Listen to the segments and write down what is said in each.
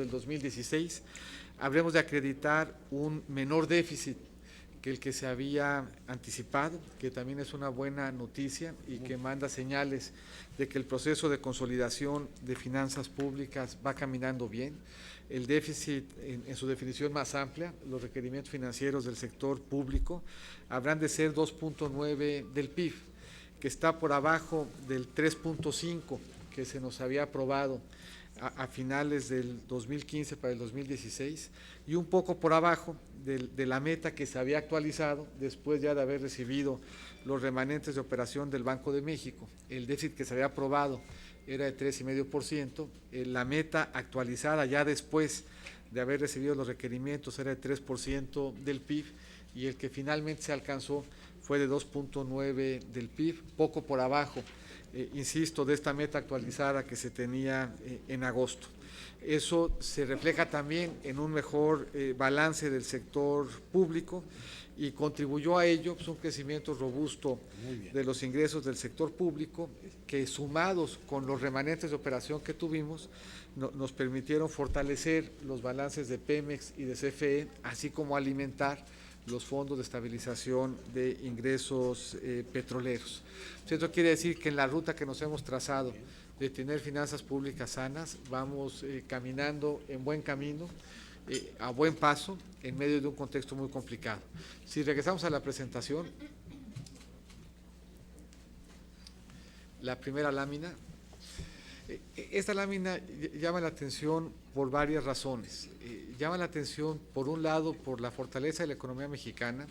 del 2016, habremos de acreditar un menor déficit que el que se había anticipado, que también es una buena noticia y que manda señales de que el proceso de consolidación de finanzas públicas va caminando bien. El déficit, en su definición más amplia, los requerimientos financieros del sector público, habrán de ser 2.9 del PIB, que está por abajo del 3.5 que se nos había aprobado a finales del 2015 para el 2016 y un poco por abajo de la meta que se había actualizado después ya de haber recibido los remanentes de operación del Banco de México. El déficit que se había aprobado era de 3,5%, la meta actualizada ya después de haber recibido los requerimientos era de 3% del PIB y el que finalmente se alcanzó fue de 2.9 del PIB, poco por abajo, insisto, de esta meta actualizada que se tenía en agosto. Eso se refleja también en un mejor balance del sector público y contribuyó a ello pues, un crecimiento robusto de los ingresos del sector público que sumados con los remanentes de operación que tuvimos nos permitieron fortalecer los balances de Pemex y de CFE, así como alimentar los fondos de estabilización de ingresos petroleros. Esto quiere decir que en la ruta que nos hemos trazado de tener finanzas públicas sanas, vamos caminando en buen camino, a buen paso, en medio de un contexto muy complicado. Si regresamos a la presentación, la primera lámina, esta lámina llama la atención por varias razones. Llama la atención, por un lado, por la fortaleza de la economía mexicana,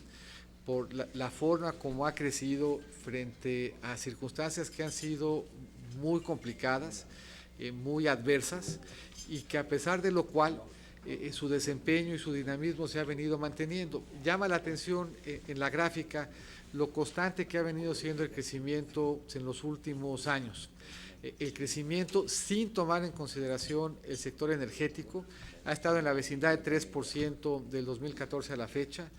por la forma como ha crecido frente a circunstancias que han sido muy complicadas, muy adversas, y que a pesar de lo cual su desempeño y su dinamismo se ha venido manteniendo. Llama la atención en la gráfica lo constante que ha venido siendo el crecimiento en los últimos años. El crecimiento, sin tomar en consideración el sector energético, ha estado en la vecindad de 3% del 2014 a la fecha.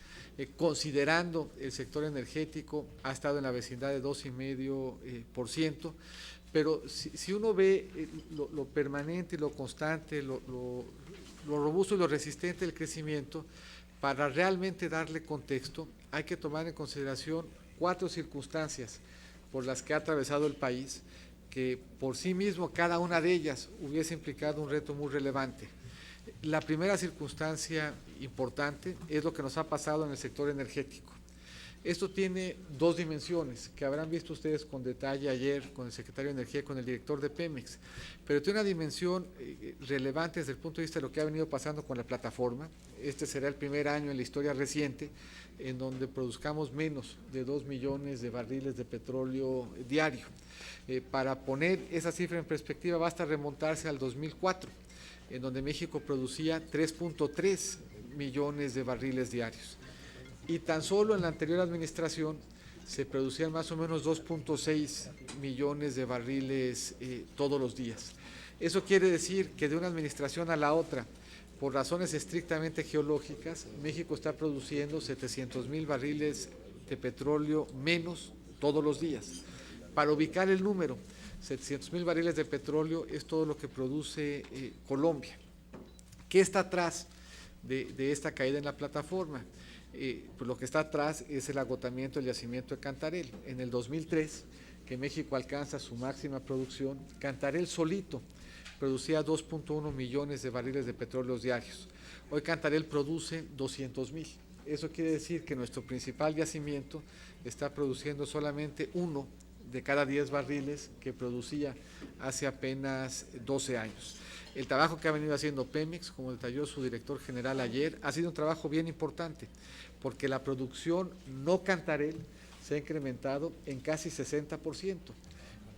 Considerando el sector energético, ha estado en la vecindad de 2,5%. Pero si uno ve lo permanente, lo constante, lo robusto y lo resistente del crecimiento, para realmente darle contexto, hay que tomar en consideración 4 circunstancias por las que ha atravesado el país, que por sí mismo cada una de ellas hubiese implicado un reto muy relevante. La primera circunstancia importante es lo que nos ha pasado en el sector energético. Esto tiene 2 dimensiones que habrán visto ustedes con detalle ayer con el secretario de Energía y con el director de Pemex, pero tiene una dimensión relevante desde el punto de vista de lo que ha venido pasando con la plataforma. Este será el primer año en la historia reciente en donde produzcamos menos de 2 millones de barriles de petróleo diario. Para poner esa cifra en perspectiva basta remontarse al 2004, en donde México producía 3.3 millones de barriles diarios. Y tan solo en la anterior administración se producían más o menos 2.6 millones de barriles todos los días. Eso quiere decir que de una administración a la otra, por razones estrictamente geológicas, México está produciendo 700,000 barriles de petróleo menos todos los días. Para ubicar el número, 700,000 barriles de petróleo es todo lo que produce Colombia. ¿Qué está atrás de esta caída en la plataforma? Pues lo que está atrás es el agotamiento del yacimiento de Cantarell. En el 2003, que México alcanza su máxima producción, Cantarell solito producía 2.1 millones de barriles de petróleo diarios. Hoy Cantarell produce 200,000. Eso quiere decir que nuestro principal yacimiento está produciendo solamente 1 de cada 10 barriles que producía hace apenas 12 años. El trabajo que ha venido haciendo Pemex, como detalló su director general ayer, ha sido un trabajo bien importante, porque la producción no Cantarell se ha incrementado en casi 60%,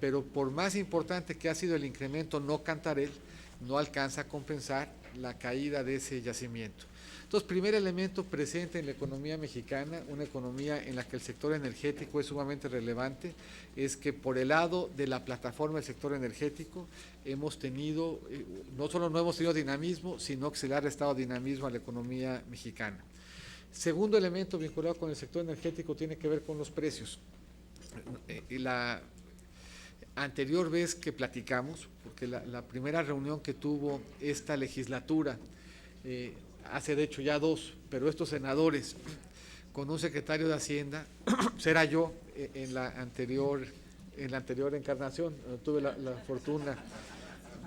pero por más importante que ha sido el incremento no Cantarell, no alcanza a compensar la caída de ese yacimiento. Entonces, primer elemento presente en la economía mexicana, una economía en la que el sector energético es sumamente relevante, es que por el lado de la plataforma del sector energético hemos tenido, no solo no hemos tenido dinamismo, sino que se le ha restado dinamismo a la economía mexicana. Segundo elemento vinculado con el sector energético tiene que ver con los precios. anterior vez que platicamos, porque la primera reunión que tuvo esta legislatura, hace de hecho ya dos, pero estos senadores, con un secretario de Hacienda, será yo en la anterior encarnación, tuve la fortuna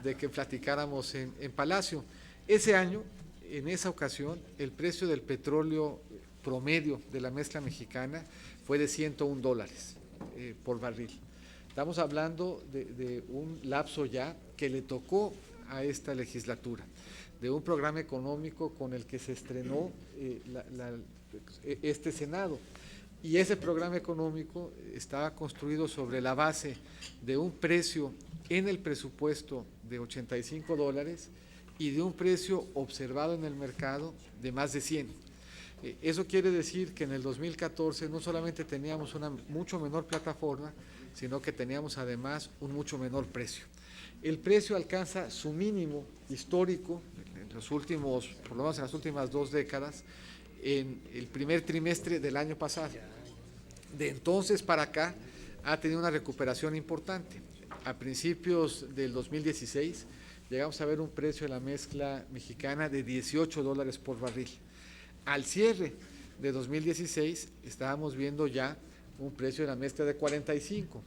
de que platicáramos en Palacio. Ese año, en esa ocasión, el precio del petróleo promedio de la mezcla mexicana fue de $101 por barril. Estamos hablando de un lapso ya que le tocó a esta legislatura, de un programa económico con el que se estrenó este Senado. Y ese programa económico estaba construido sobre la base de un precio en el presupuesto de $85 y de un precio observado en el mercado de más de 100. Eso quiere decir que en el 2014 no solamente teníamos una mucho menor plataforma, sino que teníamos además un mucho menor precio. El precio alcanza su mínimo histórico en los últimos, por lo menos en las últimas 2 décadas, en el primer trimestre del año pasado. De entonces para acá ha tenido una recuperación importante. A principios del 2016 llegamos a ver un precio de la mezcla mexicana de $18 por barril. Al cierre de 2016 estábamos viendo ya un precio de la mezcla de 45,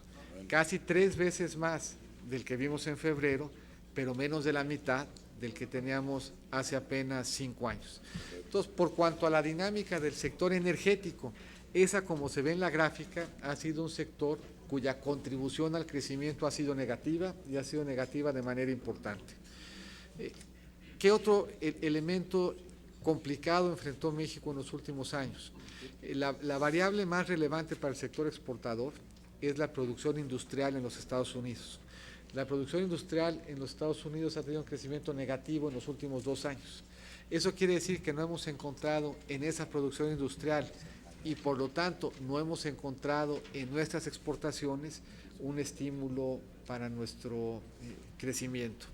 casi 3 veces más del que vimos en febrero, pero menos de la mitad del que teníamos hace apenas 5 años. Entonces, por cuanto a la dinámica del sector energético, esa, como se ve en la gráfica, ha sido un sector cuya contribución al crecimiento ha sido negativa y ha sido negativa de manera importante. ¿Qué otro elemento complicado enfrentó México en los últimos años? La variable más relevante para el sector exportador es la producción industrial en los Estados Unidos. La producción industrial en los Estados Unidos ha tenido un crecimiento negativo en los últimos 2 años. Eso quiere decir que no hemos encontrado en esa producción industrial y por lo tanto no hemos encontrado en nuestras exportaciones un estímulo para nuestro crecimiento.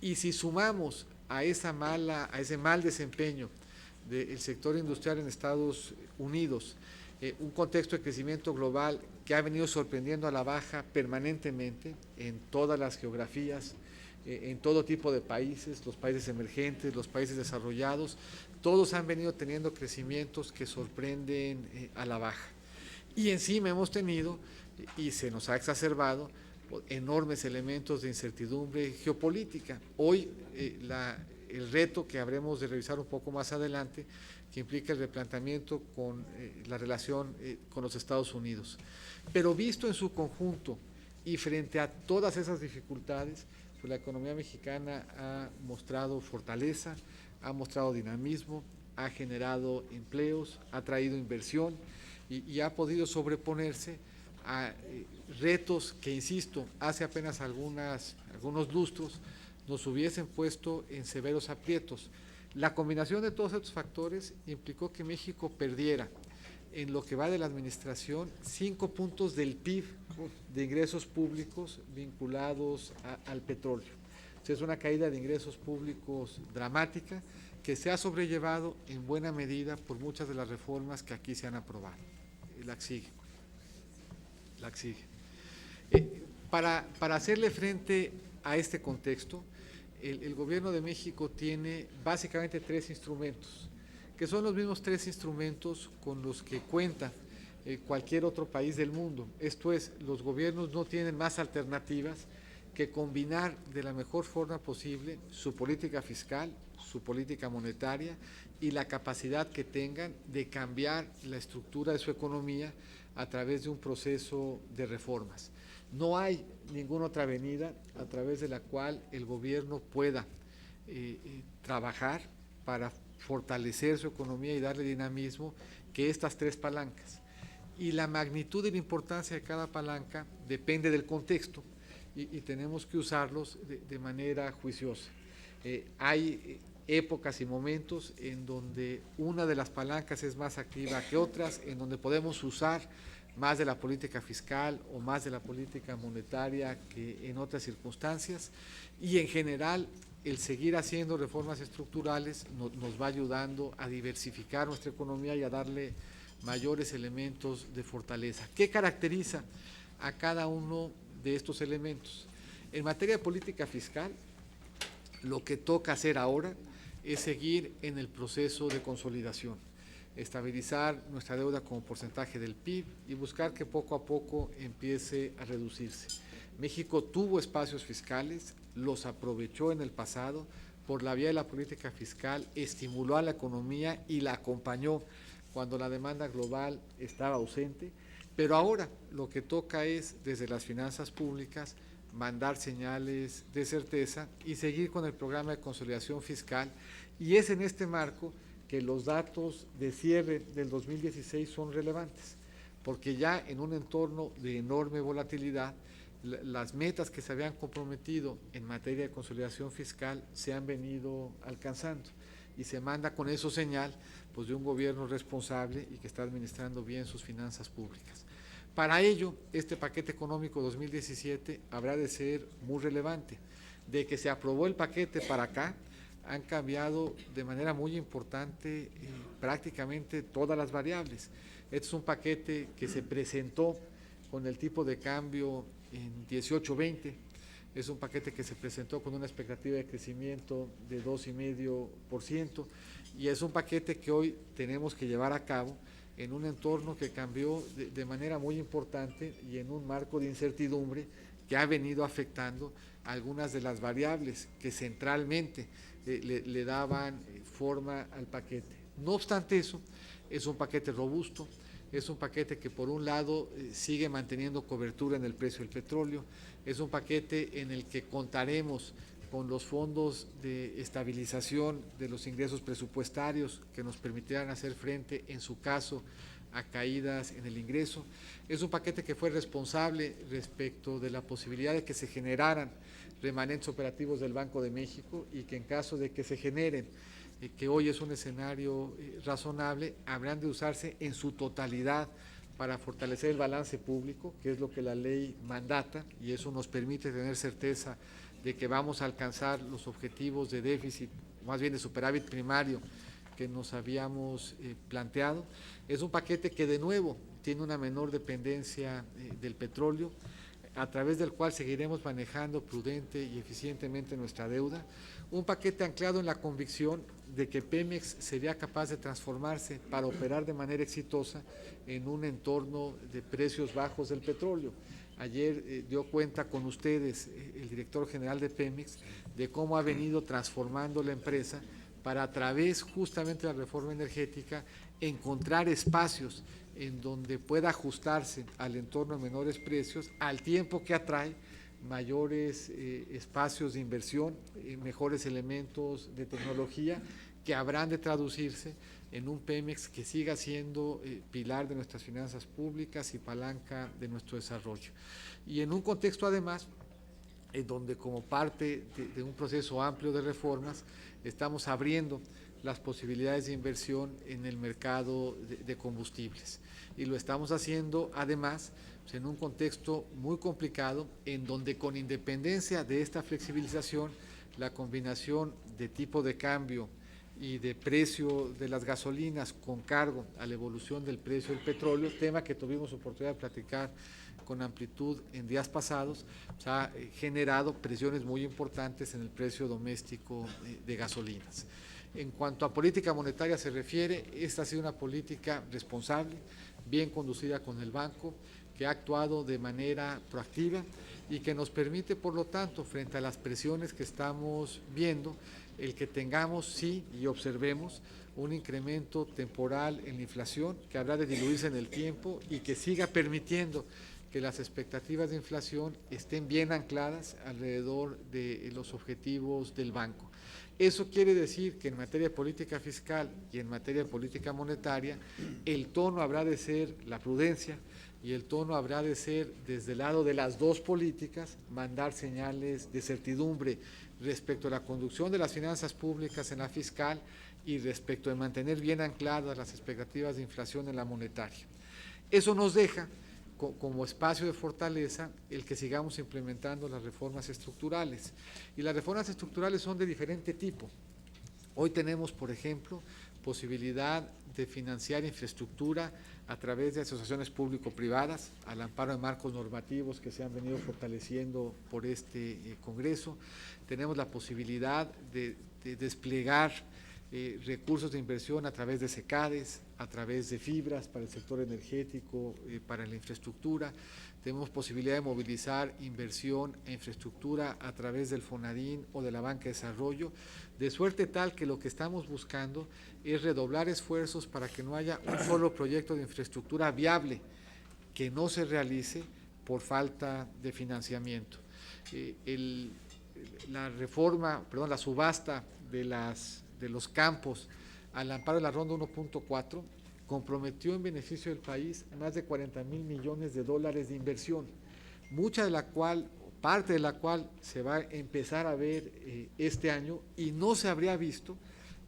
Y si sumamos a ese mal desempeño del sector industrial en Estados Unidos, un contexto de crecimiento global que ha venido sorprendiendo a la baja permanentemente en todas las geografías, en todo tipo de países, los países emergentes, los países desarrollados, todos han venido teniendo crecimientos que sorprenden a la baja. Y encima hemos tenido, y se nos ha exacerbado, enormes elementos de incertidumbre geopolítica. Hoy el reto que habremos de revisar un poco más adelante, que implica el replanteamiento con la relación con los Estados Unidos. Pero visto en su conjunto y frente a todas esas dificultades, pues la economía mexicana ha mostrado fortaleza, ha mostrado dinamismo, ha generado empleos, ha traído inversión y ha podido sobreponerse a retos que, insisto, hace apenas algunos lustros nos hubiesen puesto en severos aprietos. La combinación de todos estos factores implicó que México perdiera en lo que va de la administración 5 puntos del PIB de ingresos públicos vinculados al petróleo. Es una caída de ingresos públicos dramática que se ha sobrellevado en buena medida por muchas de las reformas que aquí se han aprobado. La sigue. Para hacerle frente a este contexto, el gobierno de México tiene básicamente 3 instrumentos, que son los mismos 3 instrumentos con los que cuenta cualquier otro país del mundo. Esto es, los gobiernos no tienen más alternativas que combinar de la mejor forma posible su política fiscal, su política monetaria y la capacidad que tengan de cambiar la estructura de su economía a través de un proceso de reformas. No hay ninguna otra avenida a través de la cual el gobierno pueda trabajar para fortalecer su economía y darle dinamismo que estas 3 palancas. Y la magnitud y la importancia de cada palanca depende del contexto y tenemos que usarlos de manera juiciosa. Hay épocas y momentos en donde una de las palancas es más activa que otras, en donde podemos usar más de la política fiscal o más de la política monetaria que en otras circunstancias, y en general el seguir haciendo reformas estructurales nos va ayudando a diversificar nuestra economía y a darle mayores elementos de fortaleza. ¿Qué caracteriza a cada uno de estos elementos. En materia de política fiscal, lo que toca hacer ahora es seguir en el proceso de consolidación, estabilizar nuestra deuda como porcentaje del PIB y buscar que poco a poco empiece a reducirse. México tuvo espacios fiscales, los aprovechó en el pasado, por la vía de la política fiscal estimuló a la economía y la acompañó cuando la demanda global estaba ausente, pero ahora lo que toca es, desde las finanzas públicas, mandar señales de certeza y seguir con el programa de consolidación fiscal, y es en este marco que los datos de cierre del 2016 son relevantes, porque ya en un entorno de enorme volatilidad, las metas que se habían comprometido en materia de consolidación fiscal se han venido alcanzando, y se manda con eso señal pues, de un gobierno responsable y que está administrando bien sus finanzas públicas. Para ello, este paquete económico 2017 habrá de ser muy relevante. De que se aprobó el paquete para acá, han cambiado de manera muy importante prácticamente todas las variables. Este es un paquete que se presentó con el tipo de cambio en 18.20, es un paquete que se presentó con una expectativa de crecimiento de 2,5%, y es un paquete que hoy tenemos que llevar a cabo en un entorno que cambió de manera muy importante y en un marco de incertidumbre que ha venido afectando algunas de las variables que centralmente le daban forma al paquete. No obstante eso, es un paquete robusto, es un paquete que por un lado sigue manteniendo cobertura en el precio del petróleo, es un paquete en el que contaremos con los fondos de estabilización de los ingresos presupuestarios que nos permitirán hacer frente, en su caso, a caídas en el ingreso. Es un paquete que fue responsable respecto de la posibilidad de que se generaran remanentes operativos del Banco de México, y que en caso de que se generen, que hoy es un escenario razonable, habrán de usarse en su totalidad para fortalecer el balance público, que es lo que la ley mandata, y eso nos permite tener certeza de que vamos a alcanzar los objetivos de déficit, más bien de superávit primario, que nos habíamos planteado. Es un paquete que de nuevo tiene una menor dependencia del petróleo, a través del cual seguiremos manejando prudente y eficientemente nuestra deuda. Un paquete anclado en la convicción de que Pemex sería capaz de transformarse para operar de manera exitosa en un entorno de precios bajos del petróleo. Ayer dio cuenta con ustedes el director general de Pemex de cómo ha venido transformando la empresa para, a través justamente de la reforma energética, encontrar espacios en donde pueda ajustarse al entorno de menores precios, al tiempo que atrae mayores espacios de inversión, mejores elementos de tecnología que habrán de traducirse en un Pemex que siga siendo pilar de nuestras finanzas públicas y palanca de nuestro desarrollo. Y en un contexto además en donde, como parte de un proceso amplio de reformas, estamos abriendo las posibilidades de inversión en el mercado de combustibles, y lo estamos haciendo además pues, en un contexto muy complicado, en donde, con independencia de esta flexibilización, la combinación de tipo de cambio y de precio de las gasolinas con cargo a la evolución del precio del petróleo, tema que tuvimos oportunidad de platicar con amplitud en días pasados, pues ha generado presiones muy importantes en el precio doméstico de gasolinas. En cuanto a política monetaria se refiere, esta ha sido una política responsable, bien conducida con el banco, que ha actuado de manera proactiva y que nos permite, por lo tanto, frente a las presiones que estamos viendo, el que tengamos, sí, y observemos un incremento temporal en la inflación que habrá de diluirse en el tiempo y que siga permitiendo que las expectativas de inflación estén bien ancladas alrededor de los objetivos del banco. Eso quiere decir que en materia de política fiscal y en materia de política monetaria, el tono habrá de ser la prudencia, y el tono habrá de ser, desde el lado de las dos políticas, mandar señales de certidumbre respecto a la conducción de las finanzas públicas en la fiscal y respecto de mantener bien ancladas las expectativas de inflación en la monetaria. Eso nos deja como espacio de fortaleza el que sigamos implementando las reformas estructurales. Y las reformas estructurales son de diferente tipo. Hoy tenemos, por ejemplo, posibilidad de financiar infraestructura a través de asociaciones público-privadas, al amparo de marcos normativos que se han venido fortaleciendo por este Congreso. Tenemos la posibilidad de desplegar recursos de inversión a través de SECADES, a través de fibras para el sector energético, para la infraestructura. Tenemos posibilidad de movilizar inversión e infraestructura a través del FONADIN o de la Banca de Desarrollo, de suerte tal que lo que estamos buscando es redoblar esfuerzos para que no haya un solo proyecto de infraestructura viable que no se realice por falta de financiamiento. La subasta de los campos al amparo de la Ronda 1.4 comprometió en beneficio del país más de 40,000 millones de dólares de inversión, parte de la cual se va a empezar a ver este año y no se habría visto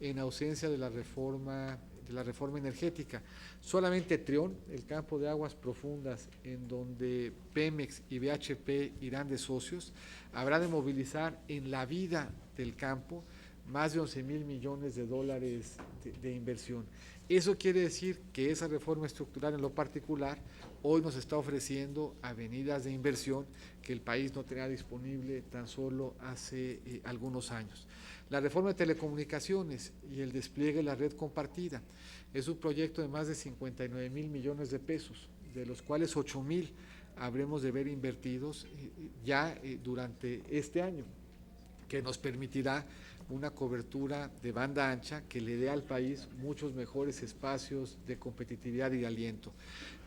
en ausencia de la reforma energética. Solamente Trión, el campo de aguas profundas, en donde Pemex y BHP irán de socios, habrá de movilizar en la vida del campo más de 11,000 millones de dólares de inversión. Eso quiere decir que esa reforma estructural en lo particular hoy nos está ofreciendo avenidas de inversión que el país no tenía disponible tan solo hace algunos años. La reforma de telecomunicaciones y el despliegue de la red compartida es un proyecto de más de 59,000 millones de pesos, de los cuales 8,000 habremos de ver invertidos ya durante este año, que nos permitirá una cobertura de banda ancha que le dé al país muchos mejores espacios de competitividad y de aliento.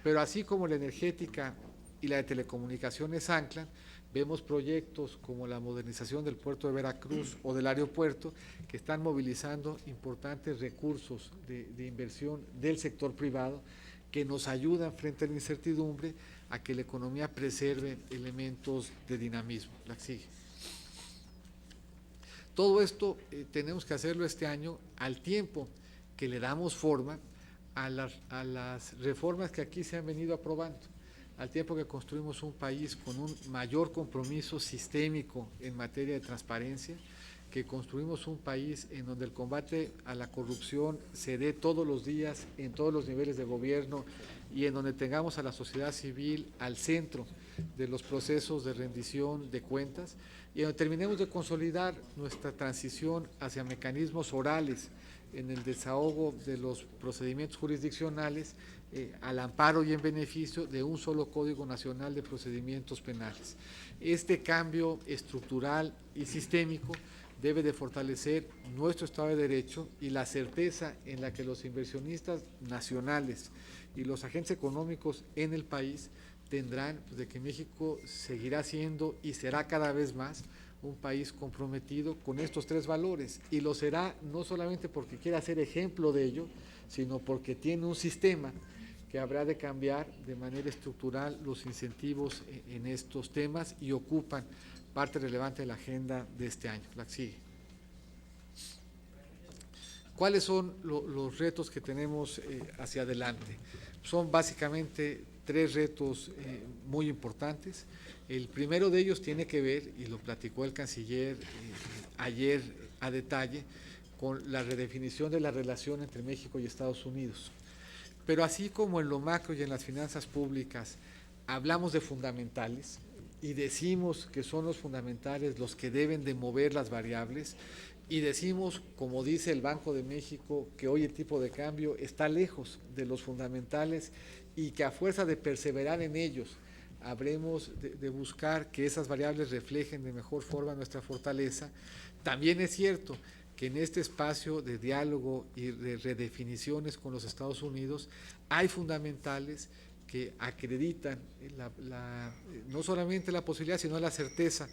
Pero así como la energética y la de telecomunicaciones anclan, vemos proyectos como la modernización del puerto de Veracruz o del aeropuerto que están movilizando importantes recursos de inversión del sector privado que nos ayudan frente a la incertidumbre a que la economía preserve elementos de dinamismo. La sigue. Todo esto tenemos que hacerlo este año al tiempo que le damos forma a las reformas que aquí se han venido aprobando, al tiempo que construimos un país con un mayor compromiso sistémico en materia de transparencia, que construimos un país en donde el combate a la corrupción se dé todos los días en todos los niveles de gobierno y en donde tengamos a la sociedad civil al centro de los procesos de rendición de cuentas y donde terminemos de consolidar nuestra transición hacia mecanismos orales en el desahogo de los procedimientos jurisdiccionales al amparo y en beneficio de un solo Código Nacional de Procedimientos Penales. Este cambio estructural y sistémico debe de fortalecer nuestro Estado de Derecho y la certeza en la que los inversionistas nacionales y los agentes económicos en el país tendrán de que México seguirá siendo y será cada vez más un país comprometido con estos tres valores, y lo será no solamente porque quiera ser ejemplo de ello, sino porque tiene un sistema que habrá de cambiar de manera estructural los incentivos en estos temas y ocupan parte relevante de la agenda de este año. La sigue. ¿Cuáles son los retos que tenemos hacia adelante? Son básicamente tres retos muy importantes. El primero de ellos tiene que ver, y lo platicó el canciller ayer a detalle, con la redefinición de la relación entre México y Estados Unidos. Pero así como en lo macro y en las finanzas públicas hablamos de fundamentales y decimos que son los fundamentales los que deben de mover las variables, y decimos, como dice el Banco de México, que hoy el tipo de cambio está lejos de los fundamentales y que a fuerza de perseverar en ellos habremos de buscar que esas variables reflejen de mejor forma nuestra fortaleza. También es cierto que en este espacio de diálogo y de redefiniciones con los Estados Unidos hay fundamentales que acreditan no solamente la posibilidad, sino la certeza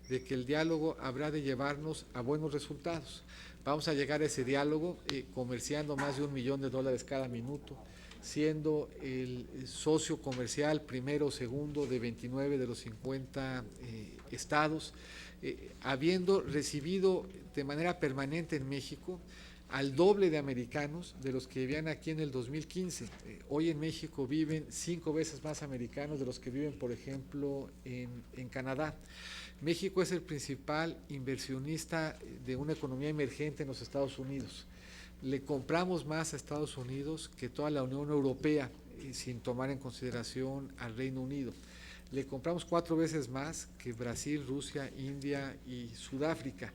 de que el diálogo habrá de llevarnos a buenos resultados. Vamos a llegar a ese diálogo comerciando más de $1 millón cada minuto, siendo el socio comercial primero o segundo de 29 de los 50 estados, habiendo recibido de manera permanente en México al doble de americanos de los que vivían aquí en el 2015. Hoy en México viven 5 veces más americanos de los que viven, por ejemplo, en Canadá. México es el principal inversionista de una economía emergente en los Estados Unidos. le compramos más a Estados Unidos que toda la Unión Europea, sin tomar en consideración al Reino Unido. Le compramos 4 veces más que Brasil, Rusia, India y Sudáfrica.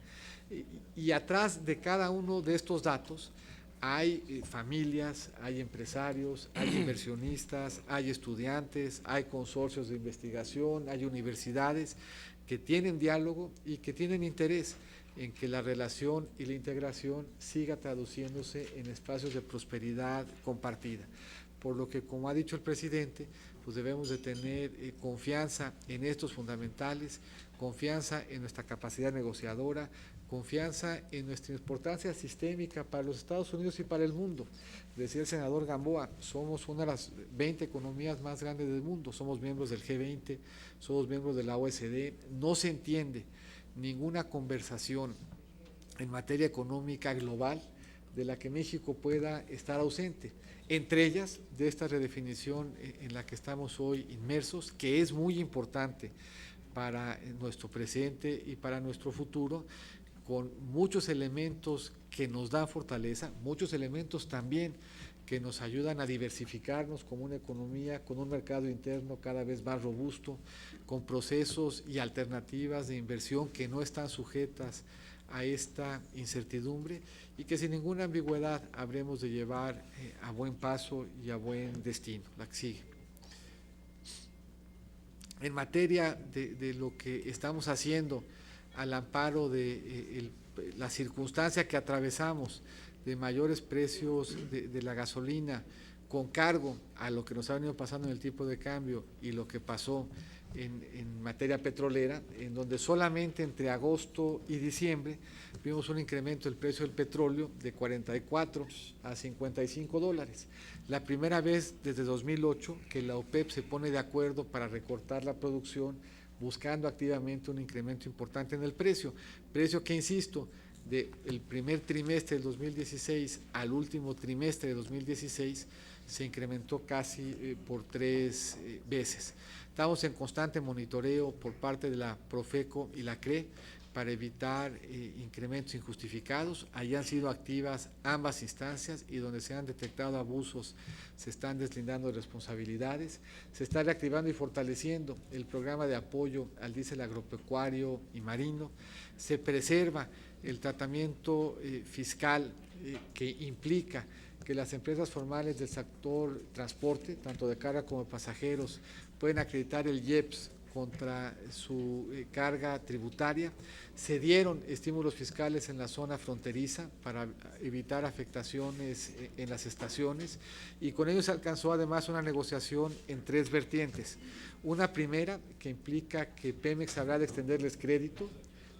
Y atrás de cada uno de estos datos hay familias, hay empresarios, hay inversionistas, hay estudiantes, hay consorcios de investigación, hay universidades que tienen diálogo y que tienen interés en que la relación y la integración siga traduciéndose en espacios de prosperidad compartida. Por lo que, como ha dicho el presidente, pues debemos de tener confianza en estos fundamentales, confianza en nuestra capacidad negociadora, confianza en nuestra importancia sistémica para los Estados Unidos y para el mundo. Decía el senador Gamboa, somos una de las 20 economías más grandes del mundo, somos miembros del G20, somos miembros de la OSD, no se entiende ninguna conversación en materia económica global de la que México pueda estar ausente, entre ellas de esta redefinición en la que estamos hoy inmersos, que es muy importante para nuestro presente y para nuestro futuro, con muchos elementos que nos dan fortaleza, muchos elementos también que nos ayudan a diversificarnos como una economía, con un mercado interno cada vez más robusto, con procesos y alternativas de inversión que no están sujetas a esta incertidumbre y que sin ninguna ambigüedad habremos de llevar a buen paso y a buen destino. La que sigue. En materia de lo que estamos haciendo al amparo de la circunstancia que atravesamos de mayores precios de la gasolina, con cargo a lo que nos ha venido pasando en el tipo de cambio y lo que pasó en materia petrolera, en donde solamente entre agosto y diciembre vimos un incremento del precio del petróleo de 44 a 55 dólares. La primera vez desde 2008 que la OPEP se pone de acuerdo para recortar la producción, buscando activamente un incremento importante en el precio que, insisto, del primer trimestre del 2016 al último trimestre de 2016 se incrementó casi por 3 veces. Estamos en constante monitoreo por parte de la Profeco y la CRE para evitar incrementos injustificados. Allí han sido activas ambas instancias y donde se han detectado abusos se están deslindando responsabilidades. Se está reactivando y fortaleciendo el programa de apoyo al diésel agropecuario y marino. Se preserva el tratamiento fiscal que implica que las empresas formales del sector transporte, tanto de carga como de pasajeros, pueden acreditar el IEPS contra su carga tributaria. Se dieron estímulos fiscales en la zona fronteriza para evitar afectaciones en las estaciones y con ello se alcanzó además una negociación en 3 vertientes. Una primera que implica que Pemex habrá de extenderles crédito,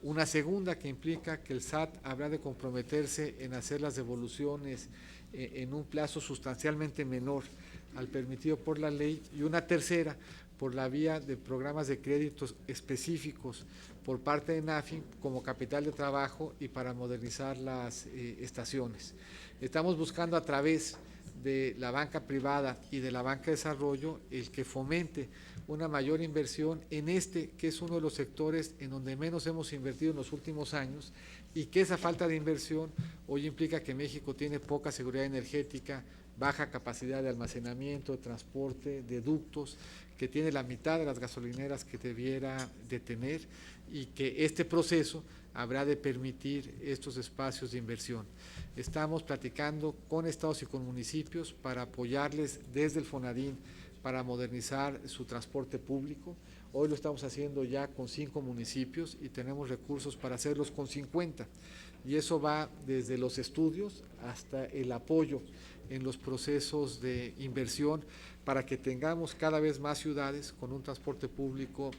una segunda que implica que el SAT habrá de comprometerse en hacer las devoluciones en un plazo sustancialmente menor al permitido por la ley, y una tercera por la vía de programas de créditos específicos por parte de NAFIN como capital de trabajo y para modernizar las estaciones. Estamos buscando a través de la banca privada y de la banca de desarrollo el que fomente una mayor inversión en que es uno de los sectores en donde menos hemos invertido en los últimos años y que esa falta de inversión hoy implica que México tiene poca seguridad energética, baja capacidad de almacenamiento, de transporte, de ductos, que tiene la mitad de las gasolineras que debiera de tener y que este proceso habrá de permitir estos espacios de inversión. Estamos platicando con estados y con municipios para apoyarles desde el FONADIN para modernizar su transporte público. Hoy lo estamos haciendo ya con 5 municipios y tenemos recursos para hacerlos con 50. Y eso va desde los estudios hasta el apoyo en los procesos de inversión para que tengamos cada vez más ciudades con un transporte público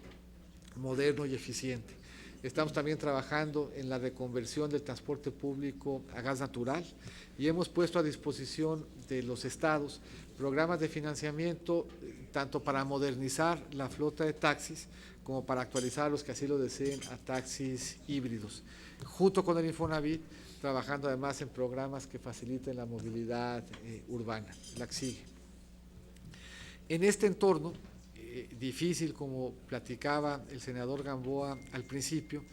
moderno y eficiente. Estamos también trabajando en la reconversión del transporte público a gas natural y hemos puesto a disposición de los estados programas de financiamiento tanto para modernizar la flota de taxis como para actualizar a los que así lo deseen a taxis híbridos. Junto con el Infonavit, trabajando además en programas que faciliten la movilidad urbana. La que sigue. En este entorno difícil, como platicaba el senador Gamboa al principio,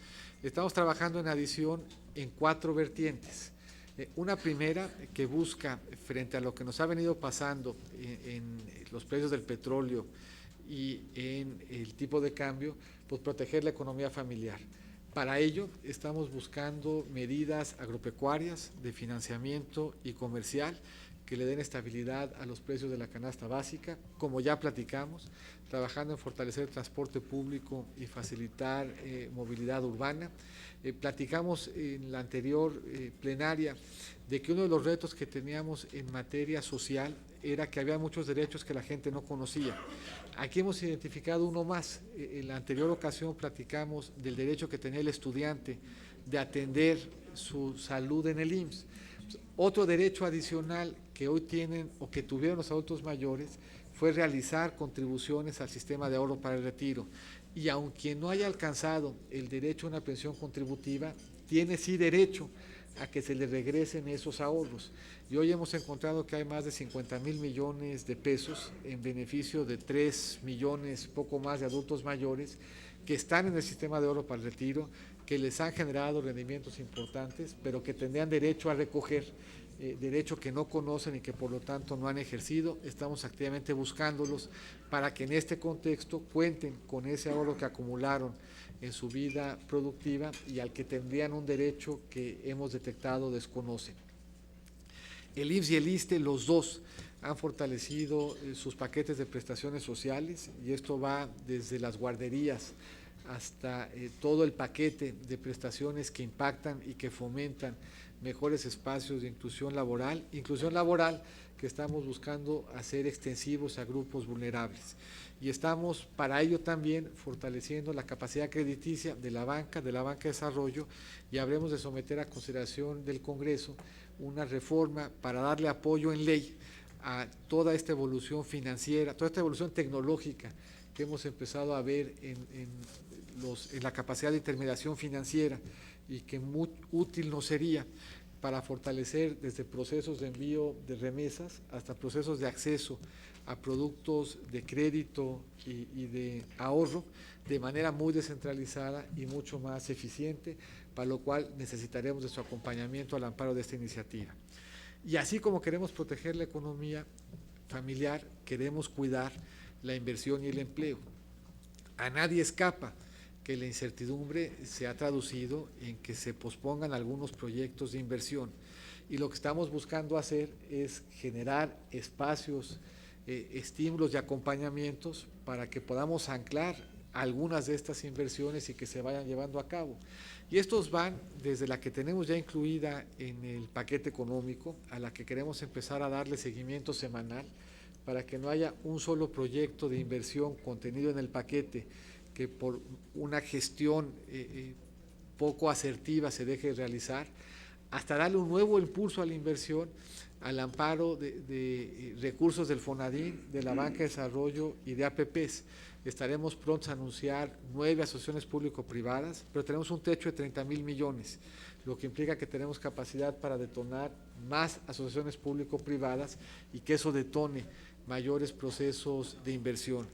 estamos trabajando en adición en 4 vertientes. Una primera que busca, frente a lo que nos ha venido pasando en los precios del petróleo y en el tipo de cambio, pues proteger la economía familiar. Para ello estamos buscando medidas agropecuarias, de financiamiento y comercial que le den estabilidad a los precios de la canasta básica, como ya platicamos, trabajando en fortalecer el transporte público y facilitar movilidad urbana. Platicamos en la anterior plenaria de que uno de los retos que teníamos en materia social era que había muchos derechos que la gente no conocía. Aquí hemos identificado uno más. En la anterior ocasión platicamos del derecho que tenía el estudiante de atender su salud en el IMSS. Otro derecho adicional que hoy tienen o que tuvieron los adultos mayores fue realizar contribuciones al sistema de ahorro para el retiro. Y aunque no haya alcanzado el derecho a una pensión contributiva, tiene sí derecho a que se le regresen esos ahorros. Y hoy hemos encontrado que hay más de 50,000 millones de pesos en beneficio de 3 millones, poco más, de adultos mayores que están en el sistema de ahorro para el retiro, que les han generado rendimientos importantes, pero que tendrían derecho a recoger, derecho que no conocen y que por lo tanto no han ejercido. Estamos activamente buscándolos para que en este contexto cuenten con ese ahorro que acumularon en su vida productiva y al que tendrían un derecho que hemos detectado desconocen. El IMSS y el ISSSTE, los dos, han fortalecido sus paquetes de prestaciones sociales, y esto va desde las guarderías hasta todo el paquete de prestaciones que impactan y que fomentan mejores espacios de inclusión laboral que estamos buscando hacer extensivos a grupos vulnerables. Y estamos para ello también fortaleciendo la capacidad crediticia de la banca de desarrollo, y habremos de someter a consideración del Congreso una reforma para darle apoyo en ley a toda esta evolución financiera, toda esta evolución tecnológica que hemos empezado a ver en la capacidad de intermediación financiera, y que muy útil nos sería para fortalecer desde procesos de envío de remesas hasta procesos de acceso a productos de crédito y de ahorro de manera muy descentralizada y mucho más eficiente, para lo cual necesitaremos de su acompañamiento al amparo de esta iniciativa. Y así como queremos proteger la economía familiar, queremos cuidar la inversión y el empleo. A nadie escapa que la incertidumbre se ha traducido en que se pospongan algunos proyectos de inversión, y lo que estamos buscando hacer es generar espacios, estímulos y acompañamientos para que podamos anclar algunas de estas inversiones y que se vayan llevando a cabo. Y estos van desde la que tenemos ya incluida en el paquete económico, a la que queremos empezar a darle seguimiento semanal, para que no haya un solo proyecto de inversión contenido en el paquete que por una gestión poco asertiva se deje de realizar, hasta darle un nuevo impulso a la inversión al amparo de recursos del FONADIN, de la Banca de Desarrollo y de APPs. Estaremos prontos a anunciar 9 asociaciones público-privadas, pero tenemos un techo de 30,000 millones, lo que implica que tenemos capacidad para detonar más asociaciones público-privadas y que eso detone mayores procesos de inversión.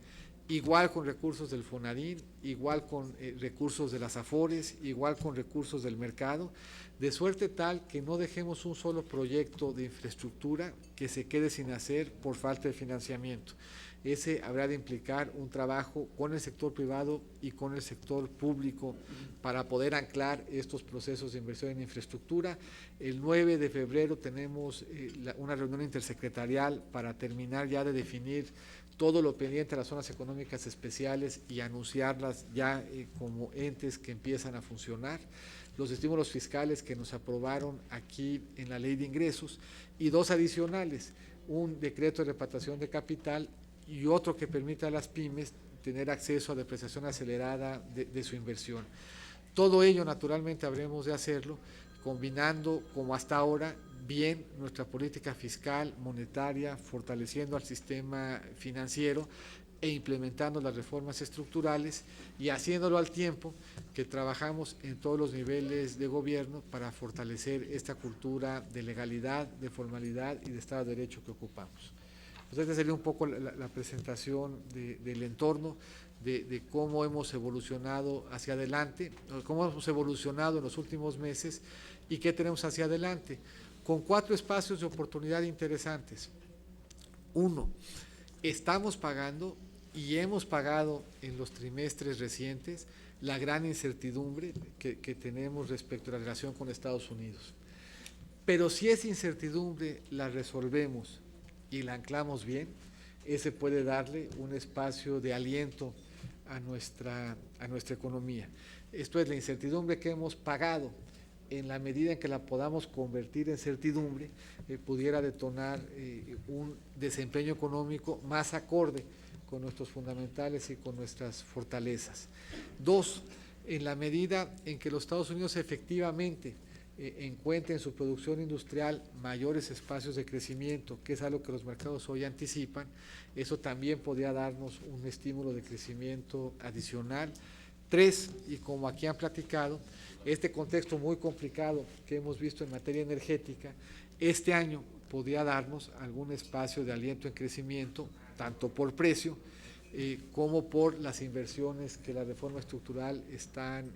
Igual con recursos del FONADIN, igual con recursos de las AFORES, igual con recursos del mercado, de suerte tal que no dejemos un solo proyecto de infraestructura que se quede sin hacer por falta de financiamiento. Ese habrá de implicar un trabajo con el sector privado y con el sector público para poder anclar estos procesos de inversión en infraestructura. El 9 de febrero tenemos una reunión intersecretarial para terminar ya de definir todo lo pendiente de las zonas económicas especiales y anunciarlas ya como entes que empiezan a funcionar. Los estímulos fiscales que nos aprobaron aquí en la Ley de Ingresos, y 2 adicionales, un decreto de repatriación de capital y otro que permita a las pymes tener acceso a depreciación acelerada de su inversión. Todo ello naturalmente habremos de hacerlo combinando, como hasta ahora, bien nuestra política fiscal, monetaria, fortaleciendo al sistema financiero e implementando las reformas estructurales, y haciéndolo al tiempo que trabajamos en todos los niveles de gobierno para fortalecer esta cultura de legalidad, de formalidad y de Estado de Derecho que ocupamos. Pues esta sería un poco la presentación del entorno, de cómo hemos evolucionado hacia adelante, cómo hemos evolucionado en los últimos meses y qué tenemos hacia adelante. con 4 espacios de oportunidad interesantes. Uno, estamos pagando y hemos pagado en los trimestres recientes la gran incertidumbre que tenemos respecto a la relación con Estados Unidos. Pero si esa incertidumbre la resolvemos y la anclamos bien, ese puede darle un espacio de aliento a nuestra economía. Esto es la incertidumbre que hemos pagado. En la medida en que la podamos convertir en certidumbre, pudiera detonar un desempeño económico más acorde con nuestros fundamentales y con nuestras fortalezas. 2, en la medida en que los Estados Unidos efectivamente encuentren en su producción industrial mayores espacios de crecimiento, que es algo que los mercados hoy anticipan, eso también podría darnos un estímulo de crecimiento adicional. 3, y como aquí han platicado, este contexto muy complicado que hemos visto en materia energética, este año podría darnos algún espacio de aliento en crecimiento, tanto por precio como por las inversiones que la reforma estructural están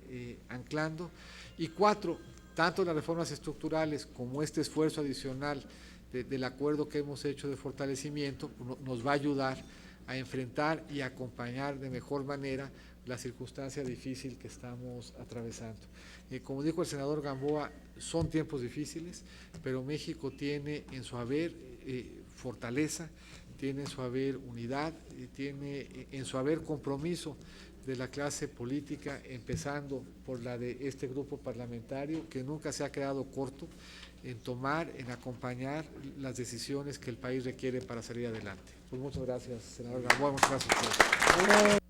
anclando. Y 4, tanto las reformas estructurales como este esfuerzo adicional del acuerdo que hemos hecho de fortalecimiento nos va a ayudar a enfrentar y acompañar de mejor manera la circunstancia difícil que estamos atravesando. Como dijo el senador Gamboa, son tiempos difíciles, pero México tiene en su haber fortaleza, tiene en su haber unidad, tiene en su haber compromiso de la clase política, empezando por la de este grupo parlamentario, que nunca se ha quedado corto en tomar, en acompañar las decisiones que el país requiere para salir adelante. Pues muchas gracias, senador Gamboa, muchas gracias a ustedes.